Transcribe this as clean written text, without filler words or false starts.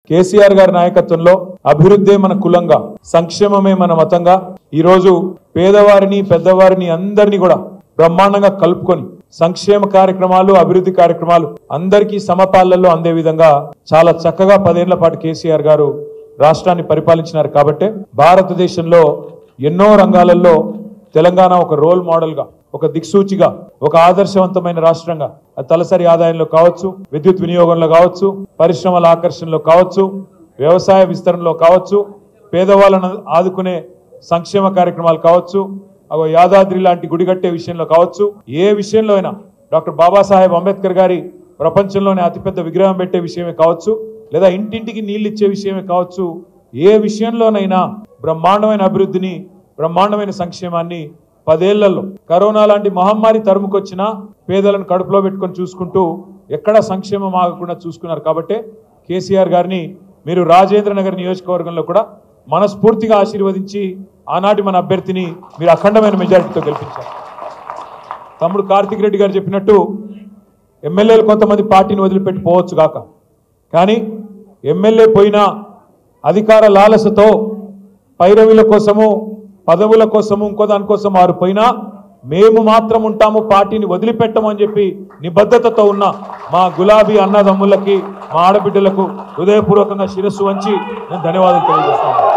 కేసీఆర్ గారి నాయకత్వంలో అభివృద్ధే మన కులంగా, సంక్షేమమే మన మతంగా ఈ రోజు పేదవారిని పెద్దవారిని అందరినీ కూడా బ్రహ్మాండంగా కలుపుకొని సంక్షేమ కార్యక్రమాలు అభివృద్ధి కార్యక్రమాలు అందరికీ సమపాలనలో అందే విధంగా చాలా చక్కగా 10 ఏళ్ల పాటు కేసీఆర్ గారు రాష్ట్రాన్ని పరిపాలించినారు. కాబట్టి భారతదేశంలో ఎన్నో రంగాలలో తెలంగాణ ఒక రోల్ మోడల్ గా, ఒక దిక్సూచిగా, ఒక ఆదర్శవంతమైన రాష్ట్రంగా తలసరి ఆదాయంలో కావచ్చు, విద్యుత్ వినియోగంలో కావచ్చు, పరిశ్రమల ఆకర్షణలో కావచ్చు, వ్యవసాయ విస్తరణలో కావచ్చు, పేదవాళ్ళను ఆదుకునే సంక్షేమ కార్యక్రమాలు కావచ్చు, యాదాద్రి లాంటి గుడి కట్టే విషయంలో కావచ్చు, ఏ విషయంలో అయినా డాక్టర్ బాబాసాహెబ్ అంబేద్కర్ గారి ప్రపంచంలోనే అతిపెద్ద విగ్రహం పెట్టే విషయమే కావచ్చు, లేదా ఇంటింటికి నీళ్ళు ఇచ్చే విషయమే కావచ్చు, ఏ విషయంలోనైనా బ్రహ్మాండమైన అభివృద్ధిని, బ్రహ్మాండమైన సంక్షేమాన్ని 10 ఏళ్లలో కరోనా లాంటి మహమ్మారి తరుముకొచ్చినా పేదలను కడుపులో పెట్టుకొని చూసుకుంటూ ఎక్కడా సంక్షేమం ఆగకుండా చూసుకున్నారు. కాబట్టి కేసీఆర్ గారిని మీరు రాజేంద్ర నగర్ నియోజకవర్గంలో కూడా మనస్ఫూర్తిగా ఆశీర్వదించి ఆనాటి మన అభ్యర్థిని మీరు అఖండమైన మెజారిటీతో గెలిపించారు. తమ్ముడు కార్తిక్ రెడ్డి గారు చెప్పినట్టు ఎమ్మెల్యేలు కొంతమంది పార్టీని వదిలిపెట్టి పోవచ్చు కాక, కానీ ఎమ్మెల్యే పోయినా అధికార లాలసతో పైరవీల కోసము, పదవుల కోసము, ఇంకో దానికోసం వారు పోయినా మేము మాత్రం ఉంటాము, పార్టీని వదిలిపెట్టము అని చెప్పి నిబద్ధతతో ఉన్న మా గులాబీ అన్నదమ్ములకి, మా ఆడబిడ్డలకు హృదయపూర్వకంగా శిరస్సు వంచి నేను ధన్యవాదాలు తెలియజేస్తాను.